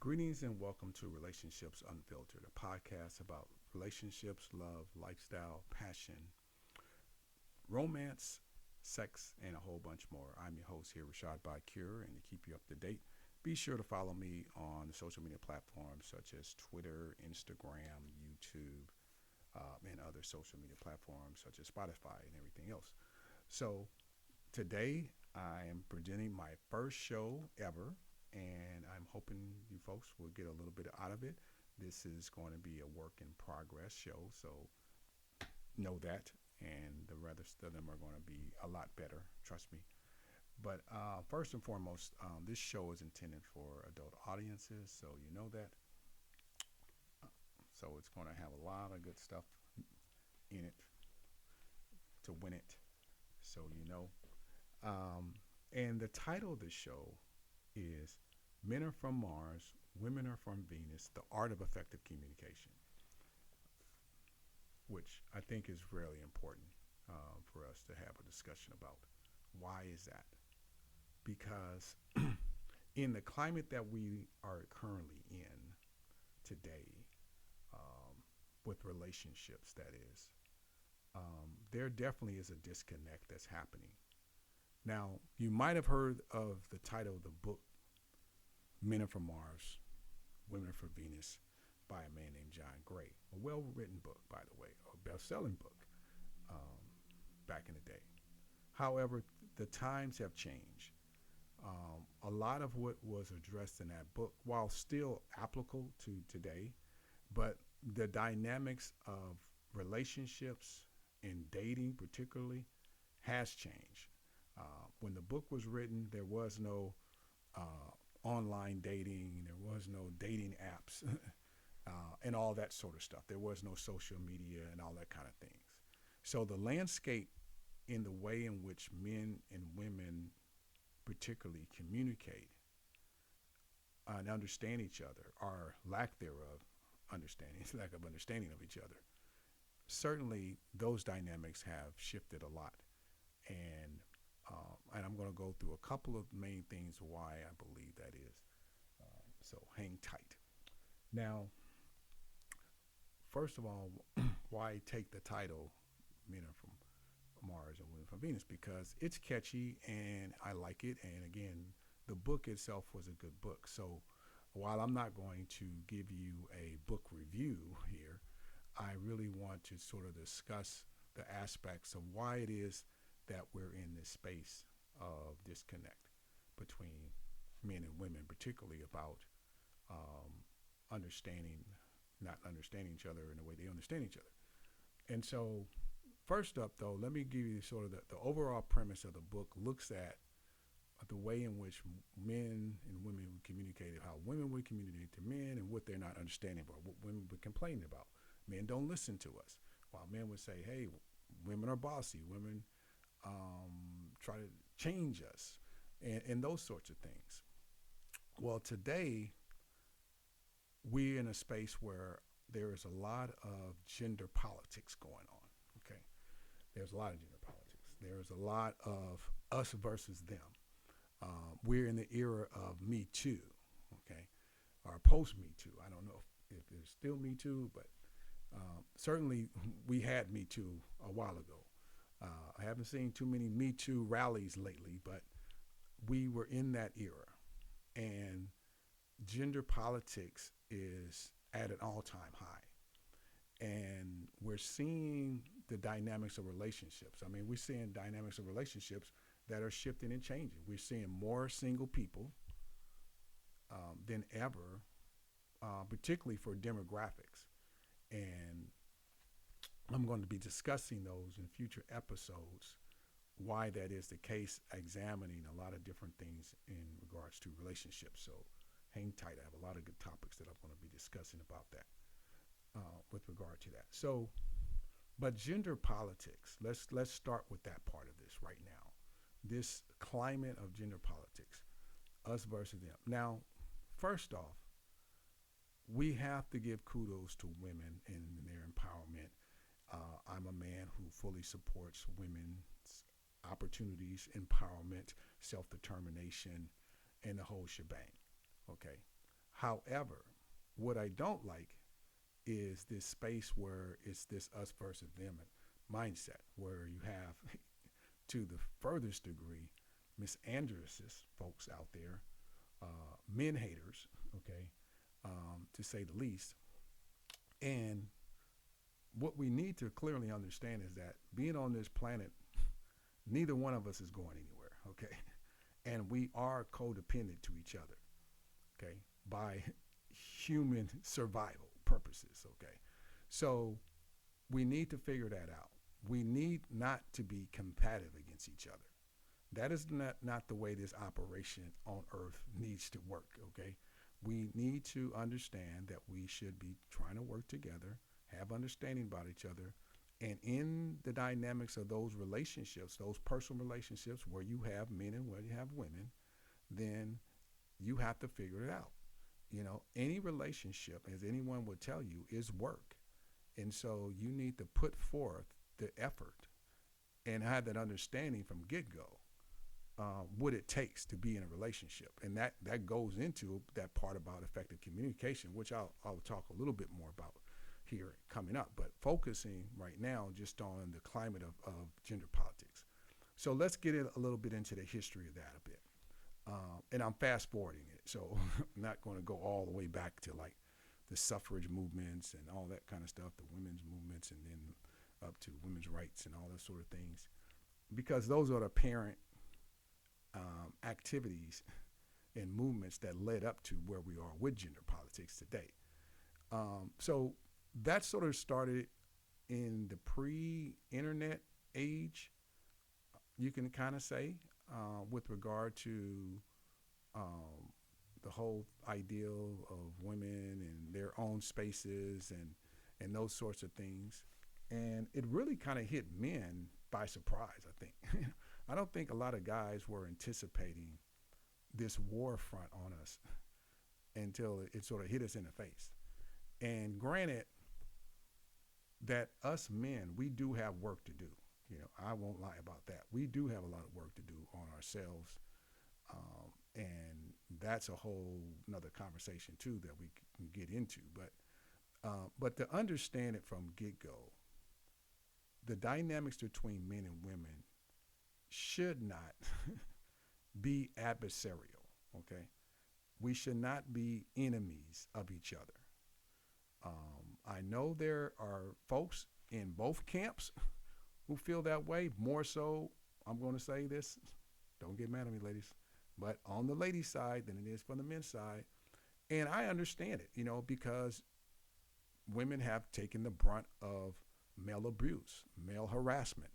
Greetings and welcome to Relationships Unfiltered, a podcast about relationships, love, lifestyle, passion, romance, sex, and a whole bunch more. I'm your host here, Rashad Bakir, and to keep you up to date, be sure to follow me on the social media platforms such as Twitter, Instagram, YouTube, and other social media platforms such as Spotify and everything else. So today I am presenting my first show ever, and I'm hoping you folks will get a little bit out of it. This is going to be a work in progress show, so know that, and the rest of them are going to be a lot better, trust me. But first and foremost, this show is intended for adult audiences, so you know that. So it's going to have a lot of good stuff in it to win it, so you know. And the title of the show is Men Are From Mars, Women Are From Venus, The Art of Effective Communication, which I think is really important for us to have a discussion about. Why is that? Because in the climate that we are currently in today, um, with relationships, that is, there definitely is a disconnect that's happening. Now, you might have heard of the title of the book, Men Are From Mars, Women Are From Venus, by a man named John Gray. A well-written book, by the way, a best-selling book um, back in the day. However, the times have changed. A lot of what was addressed in that book, while still applicable to today, but the dynamics of relationships and dating particularly has changed. When the book was written, there was no online dating, there was no dating apps, and all that sort of stuff. There was no social media and all that kind of things. So the landscape in the way in which men and women particularly communicate and understand each other, or lack thereof understanding, lack of understanding of each other, certainly those dynamics have shifted a lot. And and I'm going to go through a couple of main things why I believe that is. So hang tight. Now, first of all, why take the title Men Are From Mars and Women from Venus? Because it's catchy and I like it. And again, the book itself was a good book. So while I'm not going to give you a book review here, I really want to sort of discuss the aspects of why it is that we're in this space of disconnect between men and women, particularly about understanding, not understanding each other in the way they understand each other. And so, first up, though, let me give you sort of the overall premise of the book looks at the way in which men and women would communicate, how women would communicate to men, and what they're not understanding about, what women would complain about. Men don't listen to us, while men would say, hey, women are bossy, women try to change us, and those sorts of things. Well, today, we're in a space where there is a lot of gender politics going on, okay? There's a lot of gender politics. There's a lot of us versus them. We're in the era of Me Too, okay, or post Me Too. I don't know if there's still Me Too, but certainly we had Me Too a while ago. I haven't seen too many Me Too rallies lately, but we were in that era. And gender politics is at an all-time high. And we're seeing the dynamics of relationships. I mean, we're seeing dynamics of relationships that are shifting and changing. We're seeing more single people than ever, particularly for demographics. And I'm going to be discussing those in future episodes, why that is the case, examining a lot of different things in regards to relationships. So hang tight. I have a lot of good topics that I'm going to be discussing about that with regard to that. So, but gender politics, let's start with that part of this right now. This climate of gender politics, us versus them. Now, first off, we have to give kudos to women in their empowerment. I'm a man who fully supports women's opportunities, empowerment, self-determination, and the whole shebang. Okay. However, what I don't like is this space where it's this us versus them mindset, where you have, to the furthest degree, misandrous folks out there, men haters, okay, to say the least. And what we need to clearly understand is that being on this planet, neither one of us is going anywhere, okay? And we are codependent to each other, okay, by human survival purposes, okay? So we need to figure that out. We need not to be combative against each other. That is not the way this operation on Earth needs to work, okay? We need to understand that we should be trying to work together, have understanding about each other, and in the dynamics of those relationships, those personal relationships where you have men and where you have women, then you have to figure it out. You know, any relationship, as anyone would tell you, is work. And so you need to put forth the effort and have that understanding from get-go, what it takes to be in a relationship. And that goes into that part about effective communication, which I'll talk a little bit more about here coming up, but focusing right now just on the climate of gender politics. So let's get a little bit into the history of that a bit. And I'm fast forwarding it, so I'm not going to go all the way back to like the suffrage movements and all that kind of stuff, the women's movements, and then up to women's rights and all those sort of things, because those are the parent activities and movements that led up to where we are with gender politics today. So that sort of started in the pre-internet age, you can kind of say, with regard to the whole ideal of women and their own spaces and those sorts of things. And it really kind of hit men by surprise, I think. I don't think a lot of guys were anticipating this war front on us until it sort of hit us in the face. And granted that us men, we do have work to do. You know, I won't lie about that. We do have a lot of work to do on ourselves. And that's a whole nother conversation too that we can get into. But to understand it from get-go, the dynamics between men and women should not be adversarial, okay? We should not be enemies of each other. I know there are folks in both camps who feel that way, more so, I'm going to say this, don't get mad at me, ladies, but on the ladies' side than it is from the men's side. And I understand it, you know, because women have taken the brunt of male abuse, male harassment,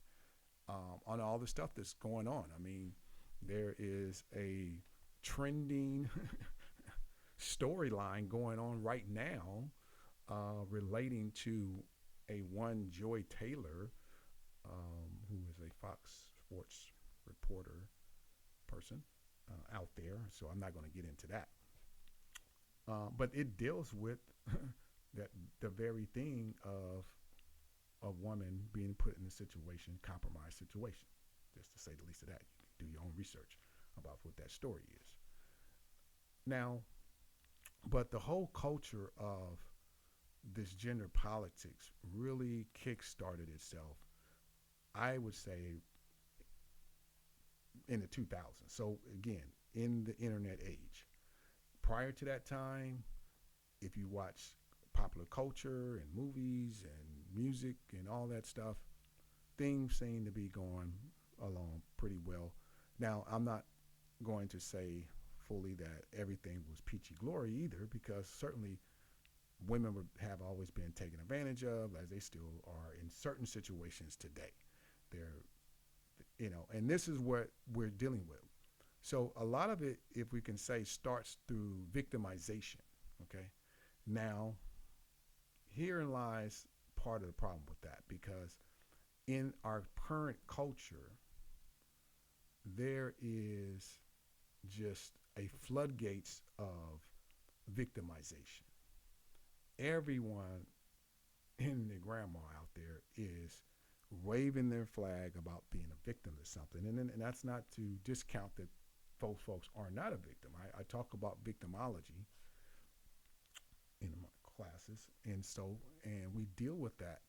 on all the stuff that's going on. I mean, there is a trending storyline going on right now relating to a one Joy Taylor, who is a Fox Sports reporter person out there. So I'm not going to get into that. But it deals with that the very thing of a woman being put in a situation, compromised situation, just to say the least of that. You can do your own research about what that story is. Now, but the whole culture of this gender politics really kick-started itself, I would say, in the 2000s. So again, in the internet age. Prior to that time, if you watch popular culture and movies and music and all that stuff, things seem to be going along pretty well. Now, I'm not going to say fully that everything was peachy glory either, because certainly women have always been taken advantage of, as they still are in certain situations today. They're, you know, and this is what we're dealing with. So a lot of it, if we can say, starts through victimization, okay? Now, herein lies part of the problem with that, because in our current culture, there is just a floodgates of victimization. Everyone in the grandma out there is waving their flag about being a victim of something. And that's not to discount that folks are not a victim. I talk about victimology classes, and we deal with that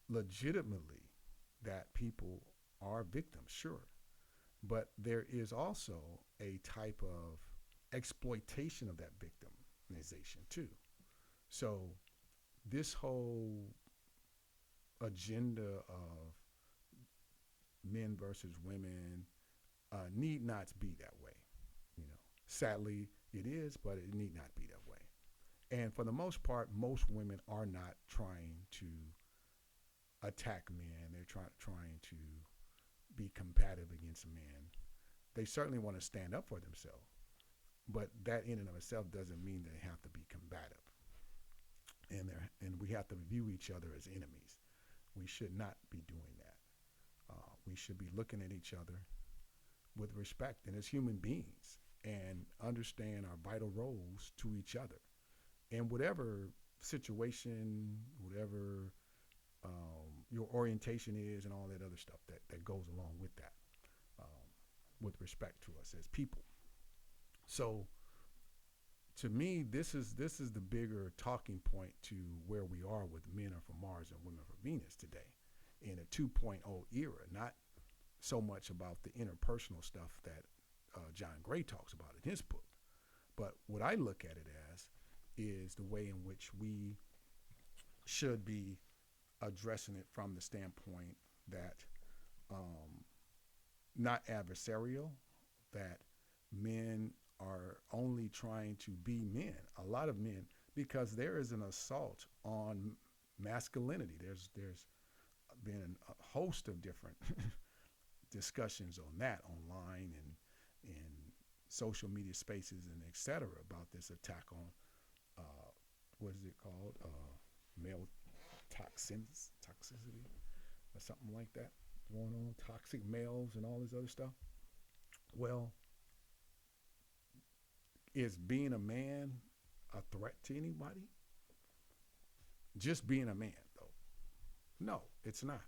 legitimately, that people are victims, sure, but there is also a type of exploitation of that victimization too. So this whole agenda of men versus women need not be that way. You know, sadly it is, but it need not be that way. And for the most part, most women are not trying to attack men. They're trying to be combative against men. They certainly want to stand up for themselves, but that in and of itself doesn't mean they have to be combative. And we have to view each other as enemies. We should not be doing that. We should be looking at each other with respect and as human beings and understand our vital roles to each other. And whatever situation, whatever your orientation is, and all that other stuff that goes along with that, um, with respect to us as people. So to me, this is the bigger talking point to where we are with men are from Mars and women from Venus today in a 2.0 era, not so much about the interpersonal stuff that John Gray talks about in his book. But what I look at it as is the way in which we should be addressing it from the standpoint that not adversarial, that men are only trying to be men, a lot of men, because there is an assault on masculinity. There's been a host of different discussions on that online and in social media spaces and et cetera about this attack on what is it called, male toxicity or something like that going on, toxic males and all this other stuff. Well, is being a man a threat to anybody? Just being a man, though? No, it's not.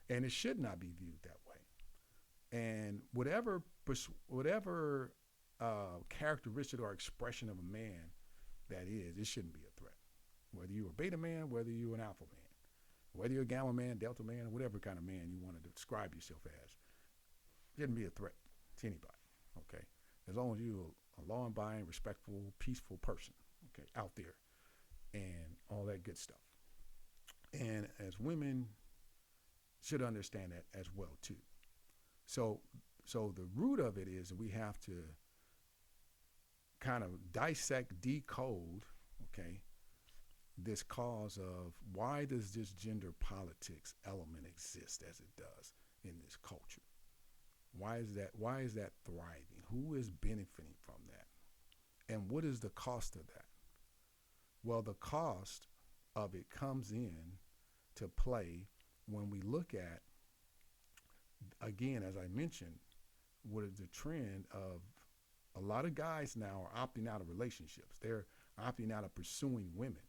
And it should not be viewed that way. And whatever characteristic or expression of a man that is, it shouldn't be a threat. Whether you're a beta man, whether you're an alpha man, whether you're a gamma man, delta man, whatever kind of man you want to describe yourself as, it shouldn't be a threat to anybody, okay? As long as you're a law-abiding, respectful, peaceful person, okay, out there, and all that good stuff. And as women should understand that as well too. So the root of it is that we have to kind of dissect, decode, okay, this cause of why does this gender politics element exist as it does in this culture? Why is that thriving? Who is benefiting from that? And what is the cost of that? Well, the cost of it comes in to play when we look at, again, as I mentioned, what is the trend of a lot of guys now are opting out of relationships. They're opting out of pursuing women.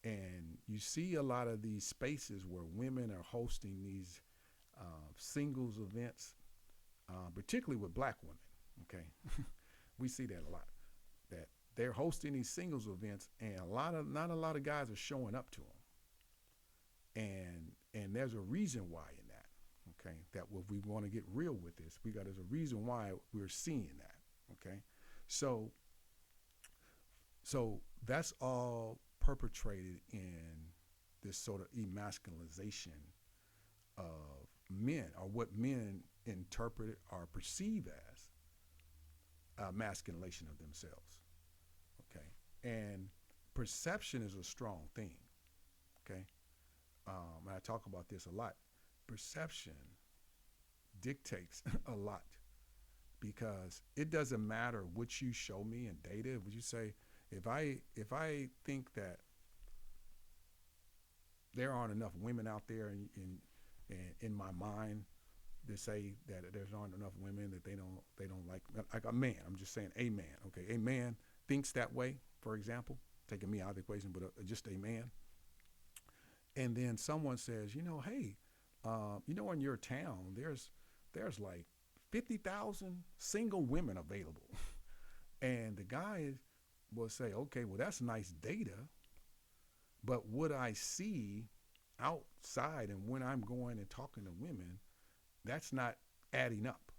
And you see a lot of these spaces where women are hosting these singles events, particularly with black women, okay? We see that a lot, that they're hosting these singles events and not a lot of guys are showing up to them. And there's a reason why in that, okay? That if we want to get real with this, there's a reason why we're seeing that, okay? So that's all perpetrated in this sort of emasculization of men, or what men interpret or perceive as masculation of themselves, okay? And perception is a strong thing, okay? And I talk about this a lot. Perception dictates a lot, because it doesn't matter what you show me in data. Would you say, if I think that there aren't enough women out there in my mind to say that there aren't enough women, that they don't like a man. I'm just saying a man, okay? A man thinks that way, for example, taking me out of the equation, but just a man. And then someone says, hey, in your town, there's like 50,000 single women available. And the guy will say, okay, well, that's nice data, But what I see outside and when I'm going and talking to women, that's not adding up.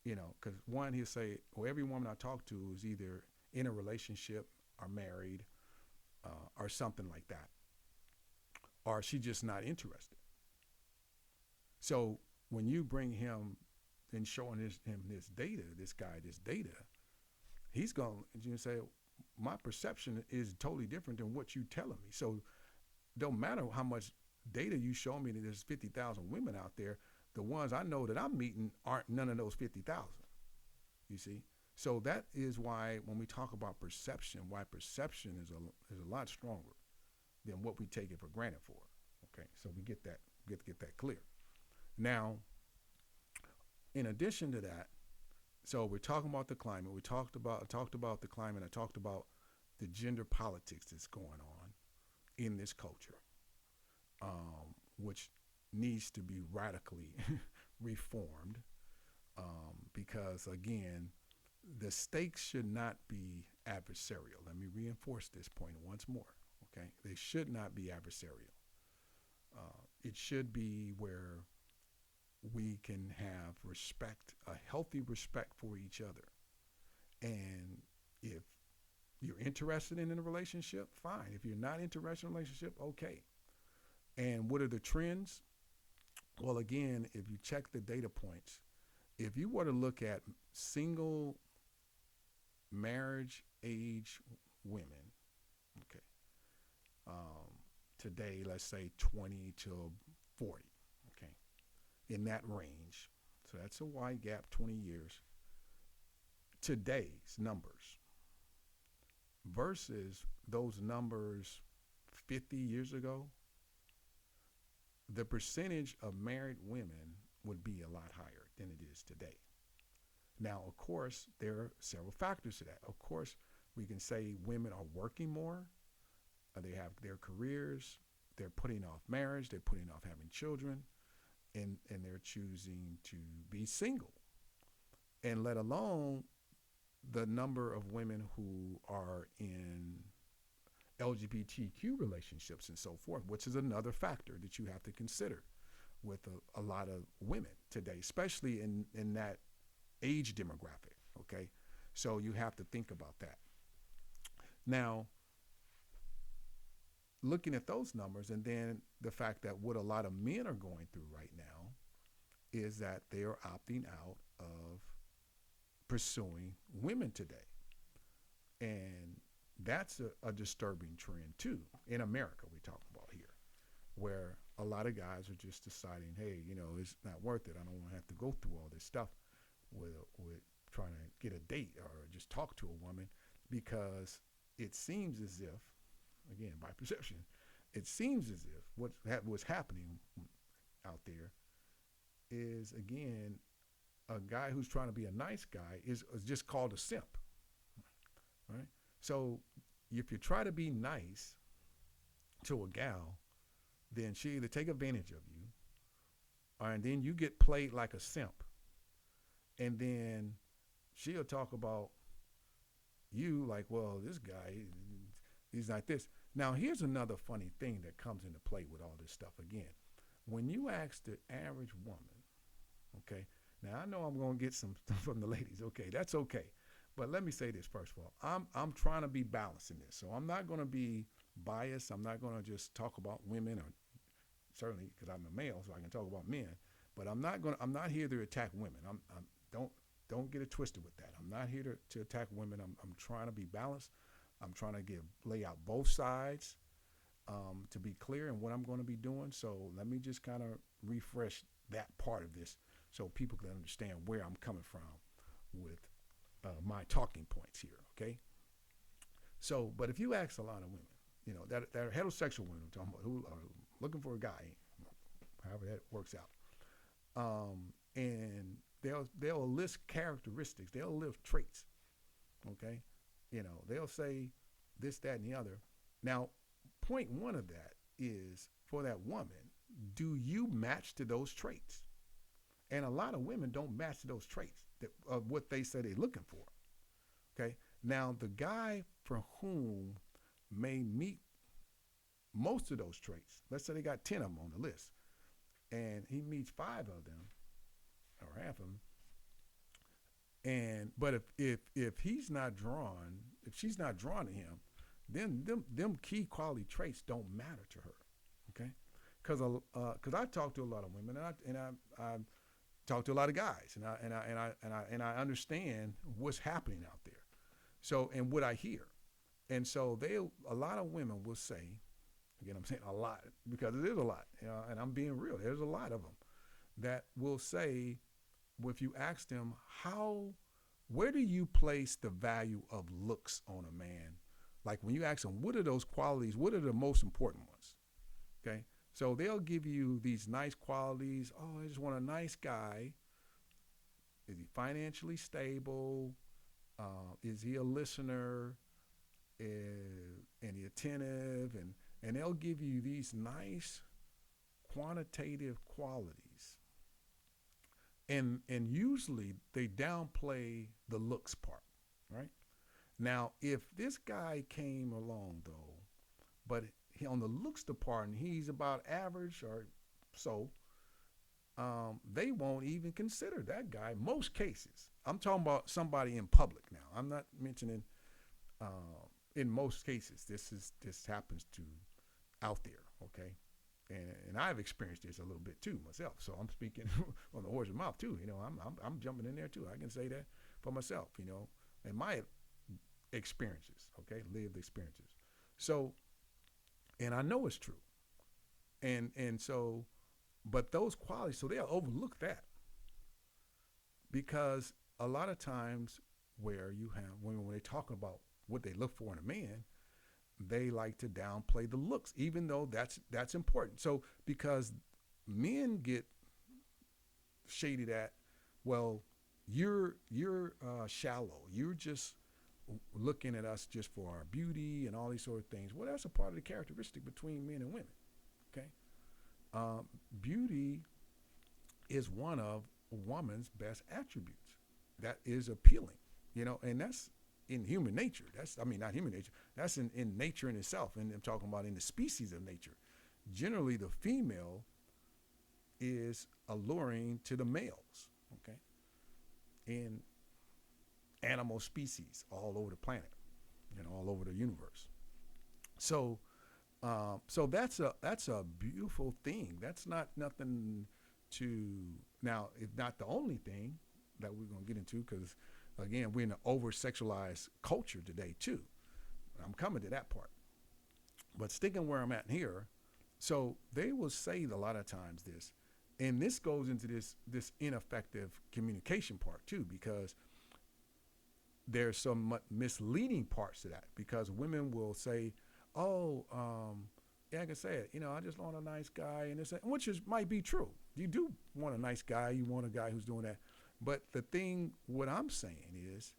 Because one, he'll say, well, every woman I talk to is either in a relationship or married or something like that, or she's just not interested. So when you bring him and showing him this data, this guy this data, he's going to say, my perception is totally different than what you telling me. So don't matter how much data you show me that there's 50,000 women out there, the ones I know that I'm meeting aren't none of those 50,000. You see? So that is why when we talk about perception, why perception is a lot stronger than what we take it for granted for. Okay, so we get that clear. Now, in addition to that, so we're talking about the climate. I talked about the climate. I talked about the gender politics that's going on in this culture, which needs to be radically reformed, because again, the stakes should not be adversarial. Let me reinforce this point once more. Okay, they should not be adversarial. It should be where we can have respect, a healthy respect for each other. And if you're interested in a relationship, fine. If you're not interested in a relationship, okay. And what are the trends? Well, again, if you check the data points, if you were to look at single marriage age women, okay, today, let's say 20 to 40, okay, in that range. So that's a wide gap, 20 years. Today's numbers versus those numbers 50 years ago, the percentage of married women would be a lot higher than it is today. Now, of course, there are several factors to that. Of course, we can say women are working more. They have their careers. They're putting off marriage. They're putting off having children. And they're choosing to be single. And let alone the number of women who are in LGBTQ relationships and so forth, which is another factor that you have to consider with a lot of women today, especially in that age demographic, okay? So you have to think about that. Now, looking at those numbers and then the fact that what a lot of men are going through right now is that they are opting out of pursuing women today. And that's a disturbing trend too. In America, we're talking about here, where a lot of guys are just deciding, hey, it's not worth it. I don't want to have to go through all this stuff with trying to get a date or just talk to a woman, because it seems as if, again, by perception, it seems as if what's happening out there is, again, a guy who's trying to be a nice guy is just called a simp, right? So if you try to be nice to a gal, then she either take advantage of you, and then you get played like a simp, and then she'll talk about you like, well, this guy, he's like this. Now, here's another funny thing that comes into play with all this stuff again. When you ask the average woman, okay, now I know I'm going to get some from the ladies, okay, that's okay. But let me say this first of all. I'm trying to be balanced in this. So I'm not going to be biased. I'm not going to just talk about women, or certainly because I'm a male, so I can talk about men. But I'm not here to attack women. Don't get it twisted with that. I'm not here to attack women. I'm trying to be balanced. I'm trying to lay out both sides to be clear in what I'm going to be doing. So let me just kind of refresh that part of this so people can understand where I'm coming from with my talking points here, okay? So, but if you ask a lot of women, that are heterosexual women, I'm talking about, who are looking for a guy, however that works out, and they'll list characteristics, they'll list traits, okay? They'll say this, that, and the other. Now, point one of that is, for that woman, do you match to those traits? And a lot of women don't match to those traits of what they say they're looking for. Okay. Now, the guy for whom may meet most of those traits. Let's say they got 10 of them on the list, and he meets 5 of them or half of them. And but if he's not drawn, if she's not drawn to him, then them key quality traits don't matter to her. Okay, because I talk to a lot of women, I talk to a lot of guys, and I understand what's happening out there. So and what I hear, and so a lot of women will say, again I'm saying a lot because it is a lot, and I'm being real. There's a lot of them that will say, if you ask them where do you place the value of looks on a man? Like when you ask them, what are those qualities? What are the most important ones? Okay. So they'll give you these nice qualities. Oh, I just want a nice guy. Is he financially stable? Is he a listener? And he attentive? And they'll give you these nice quantitative qualities. And usually they downplay the looks part, right? Now, if this guy came along though, but on the looks department, he's about average or so, they won't even consider that guy. Most cases, I'm talking about somebody in public now. I'm not mentioning. In most cases, this happens to out there. Okay, and I've experienced this a little bit too myself. So I'm speaking on the horse's mouth too. I'm jumping in there too. I can say that for myself. And my experiences. Okay, lived experiences. So. And I know it's true. And so, but those qualities, so they'll overlook that. Because a lot of times where you have, when they talk about what they look for in a man, they like to downplay the looks, even though that's important. So, because men get shaded at, well, you're shallow. You're just looking at us just for our beauty and all these sort of things. Well, that's a part of the characteristic between men and women. Okay, beauty is one of a woman's best attributes. That is appealing, and that's in human nature. Not human nature. That's in nature in itself. And I'm talking about in the species of nature. Generally, the female is alluring to the males. Okay, in animal species all over the planet, all over the universe. So that's a beautiful thing. That's not nothing to now. It's not the only thing that we're gonna get into because, again, we're in an over-sexualized culture today too. I'm coming to that part, but sticking where I'm at here. So they will say a lot of times this, and this goes into this ineffective communication part too, because there's some misleading parts to that, because women will say, oh, yeah, like I said, I just want a nice guy, and this, which might be true. You do want a nice guy. You want a guy who's doing that. But the thing, what I'm saying is,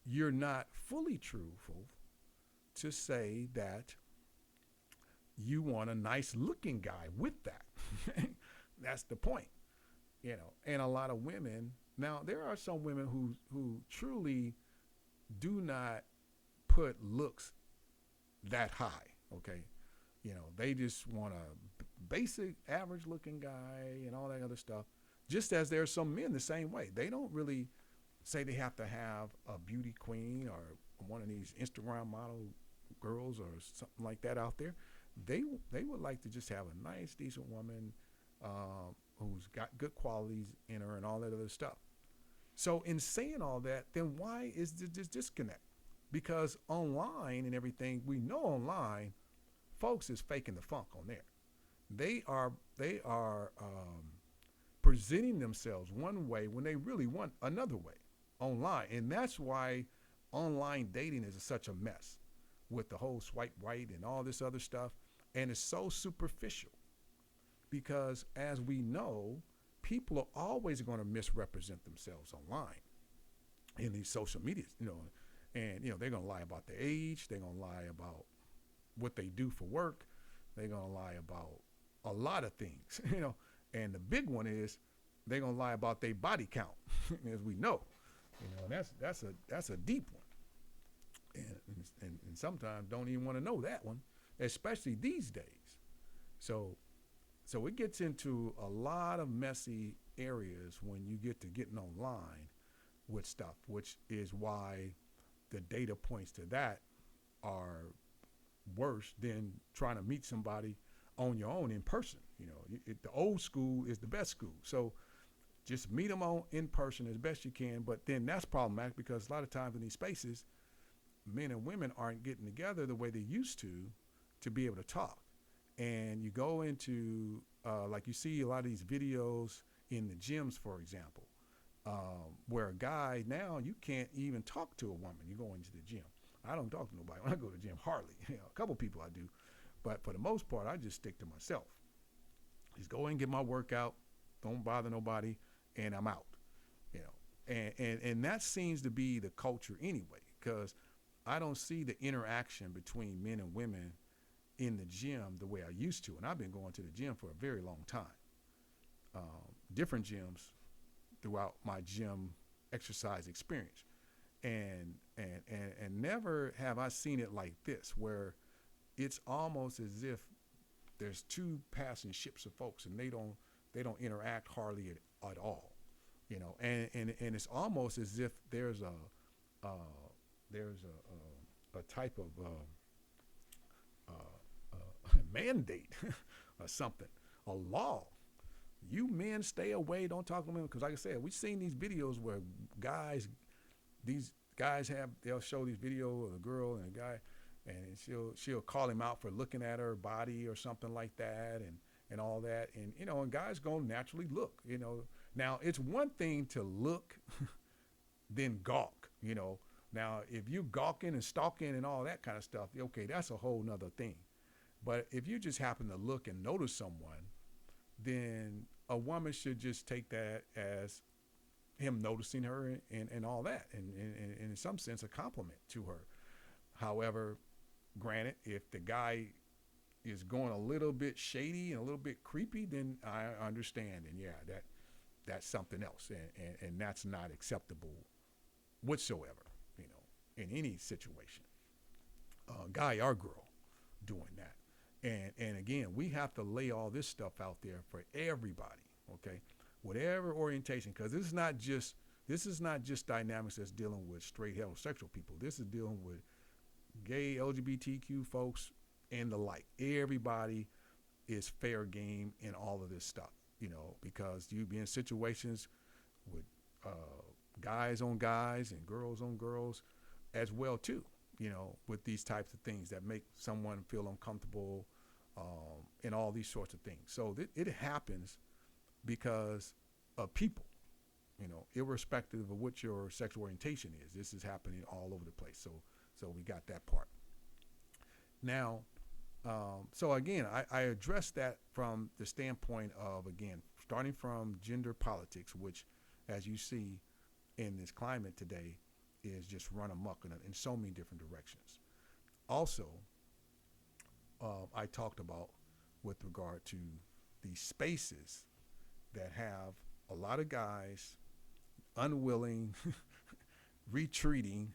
you're not fully truthful to say that you want a nice looking guy with that. That's the point, and a lot of women. Now, there are some women who truly do not put looks that high, okay? They just want a basic, average-looking guy and all that other stuff, just as there are some men the same way. They don't really say they have to have a beauty queen or one of these Instagram model girls or something like that out there. They would like to just have a nice, decent woman who's got good qualities in her and all that other stuff. So in saying all that, then why is this disconnect? Because online and everything, we know online, folks is faking the funk on there. They are presenting themselves one way when they really want another way online. And that's why online dating is such a mess with the whole swipe right and all this other stuff. And it's so superficial because, as we know, people are always going to misrepresent themselves online in these social medias, and they're going to lie about their age. They're going to lie about what they do for work. They're going to lie about a lot of things, and the big one is they're going to lie about their body count, as we know, and that's a deep one. And sometimes don't even want to know that one especially these days. So so it gets into a lot of messy areas when you get to getting online with stuff, which is why the data points to that are worse than trying to meet somebody on your own in person. The old school is the best school. So just meet them on in person as best you can. But then that's problematic because a lot of times in these spaces, men and women aren't getting together the way they used to be able to talk. And you go into like you see a lot of these videos in the gyms, for example, where a guy now you can't even talk to a woman. You go into the gym. I don't talk to nobody when I go to the gym, hardly. A couple people I do, but for the most part, I just stick to myself. Just go in, get my workout, don't bother nobody, and I'm out. You know, and that seems to be the culture anyway, because I don't see the interaction between men and women in the gym the way I used to, and I've been going to the gym for a very long time. Different gyms throughout my gym exercise experience, and never have I seen it like this, where it's almost as if there's two passing ships of folks, and they don't interact hardly at all, and it's almost as if there's a type of mandate or something, a law. You men stay away, don't talk to women, because like I said, we've seen these videos where these guys they'll show these videos of a girl and a guy, and she'll call him out for looking at her body or something like that, and all that, and and guys gonna naturally look. Now it's one thing to look, then gawk. Now if you gawking and stalking and all that kind of stuff, okay, that's a whole nother thing. But if you just happen to look and notice someone, then a woman should just take that as him noticing her and all that, and in some sense a compliment to her. However, granted, if the guy is going a little bit shady and a little bit creepy, then I understand, and yeah, that's something else, and that's not acceptable whatsoever, in any situation, guy or girl doing that. And again, we have to lay all this stuff out there for everybody, okay? Whatever orientation, because this is not just dynamics that's dealing with straight heterosexual people. This is dealing with gay, LGBTQ folks, and the like. Everybody is fair game in all of this stuff, because you be in situations with guys on guys and girls on girls as well too, with these types of things that make someone feel uncomfortable, and all these sorts of things. So it happens because of people, irrespective of what your sexual orientation is. This is happening all over the place. So we got that part. Now, so again, I address that from the standpoint of, again, starting from gender politics, which, as you see in this climate today, is just run amok in so many different directions. Also, I talked about with regard to these spaces that have a lot of guys unwilling, retreating,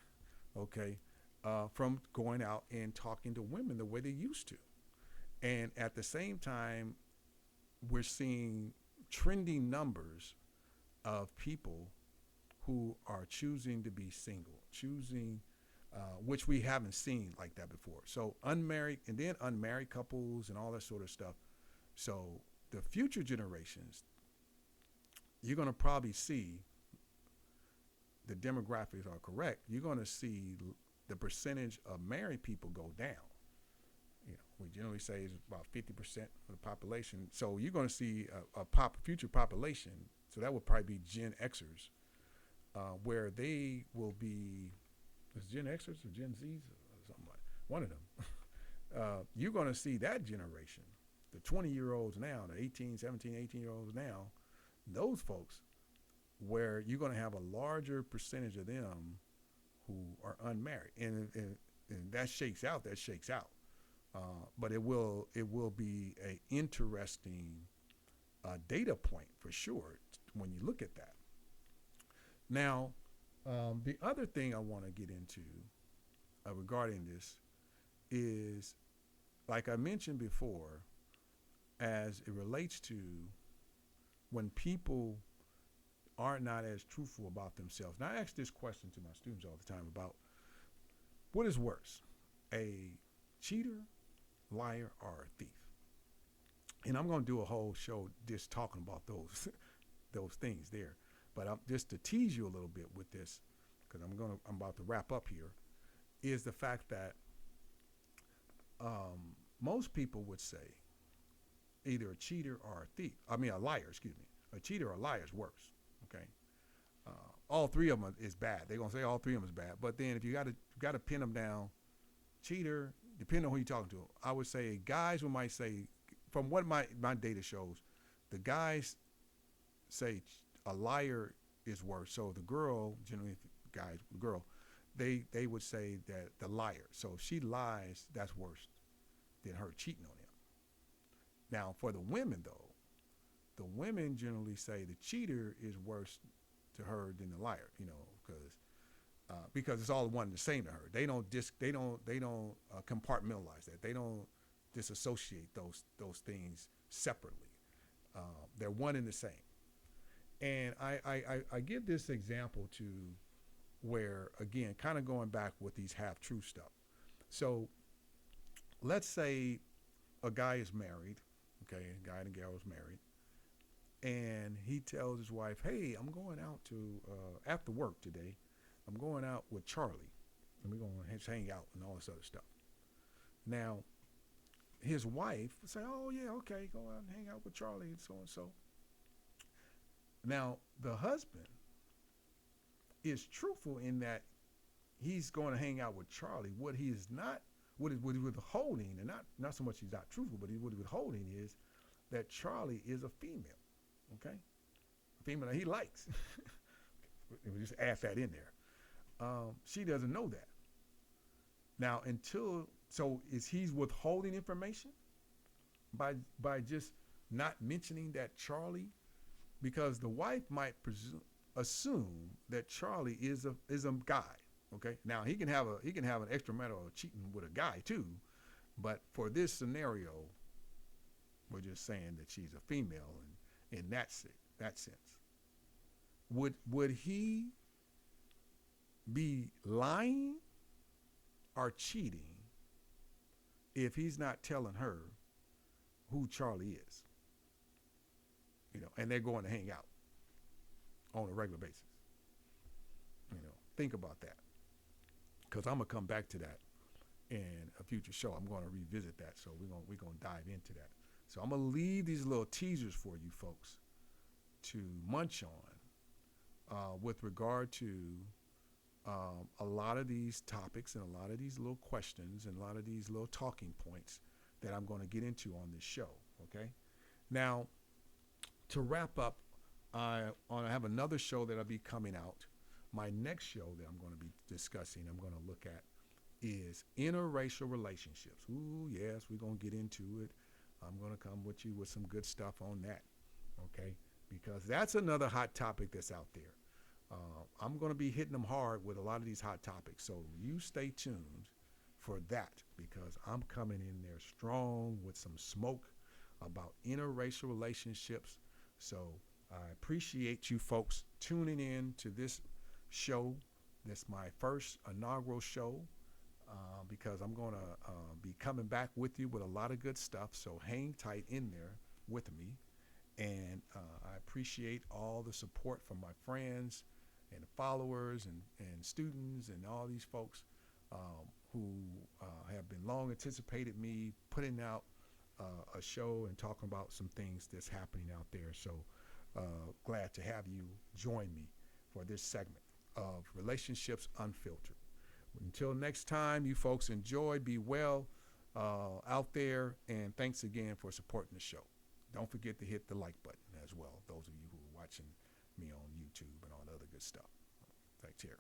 okay, from going out and talking to women the way they used to. And at the same time, we're seeing trending numbers of people who are choosing to be single, which we haven't seen like that before. So unmarried, and then unmarried couples and all that sort of stuff. So the future generations, you're going to probably see, the demographics are correct, you're going to see the percentage of married people go down. We generally say it's about 50% of the population. So you're going to see a future population. So that would probably be Gen Xers, where they will be, is Gen Xers or Gen Zs or something like one of them. You're going to see that generation, the 20-year-olds now, the 18, 17, 18-year-olds now, those folks, where you're going to have a larger percentage of them who are unmarried. And that shakes out. But it will be a interesting data point for sure when you look at that. Now, the other thing I want to get into regarding this is like I mentioned before, as it relates to when people are not as truthful about themselves. Now, I ask this question to my students all the time about what is worse, a cheater, liar, or a thief? And I'm going to do a whole show just talking about those those things there. But just to tease you a little bit with this, because I'm about to wrap up here, is the fact that most people would say either a cheater or a thief. I mean, a liar. Excuse me. A cheater or a liar is worse. Okay. All three of them is bad. They're gonna say all three of them is bad. But then if you got to pin them down, cheater, depending on who you're talking to, I would say guys might say, from what my data shows, the guys say a liar is worse. So the girl, generally guys, girl, they would say that the liar. So if she lies, that's worse than her cheating on him. Now for the women though, the women generally say the cheater is worse to her than the liar. You know, because it's all one and the same to her. They don't compartmentalize that. They don't disassociate those things separately. They're one and the same. And I give this example to where, again, kind of going back with these half-truth stuff. So let's say a guy is married, okay, a guy and a girl is married, and he tells his wife, hey, I'm going out to, after work today, I'm going out with Charlie, and we're going to hang out and all this other stuff. Now, his wife would say, oh, yeah, okay, go out and hang out with Charlie and so and so. Now, the husband is truthful in that he's going to hang out with Charlie. What he is not, what he's withholding, and not so much he's not truthful, but what he's withholding is that Charlie is a female, okay? A female that he likes. We just add that in there. She doesn't know that. Now, so is he's withholding information by just not mentioning that Charlie, because the wife might assume that Charlie is a guy. Okay. Now he can have an extra matter of cheating with a guy too, but for this scenario, we're just saying that she's a female, and in that sense, would he be lying or cheating if he's not telling her who Charlie is? You know, and they're going to hang out on a regular basis. You know, think about that, because I'm gonna come back to that in a future show. I'm going to revisit that, so we're gonna dive into that. So I'm gonna leave these little teasers for you folks to munch on with regard to a lot of these topics and a lot of these little questions and a lot of these little talking points that I'm going to get into on this show. Okay. Now, to wrap up, I have another show that'll be coming out. My next show that I'm going to be discussing, I'm going to look at, is interracial relationships. Ooh, yes, we're going to get into it. I'm going to come with you with some good stuff on that, okay? Because that's another hot topic that's out there. I'm going to be hitting them hard with a lot of these hot topics, so you stay tuned for that, because I'm coming in there strong with some smoke about interracial relationships. So I appreciate you folks tuning in to this show. That's my first inaugural show, because I'm going to be coming back with you with a lot of good stuff. So hang tight in there with me. And I appreciate all the support from my friends and followers and students and all these folks who have been long anticipated me putting out a show and talking about some things that's happening out there. So glad to have you join me for this segment of Relationships Unfiltered. Until next time, you folks enjoy, be well out there, and thanks again for supporting the show. Don't forget to hit the like button as well, those of you who are watching me on YouTube and all the other good stuff. Take care.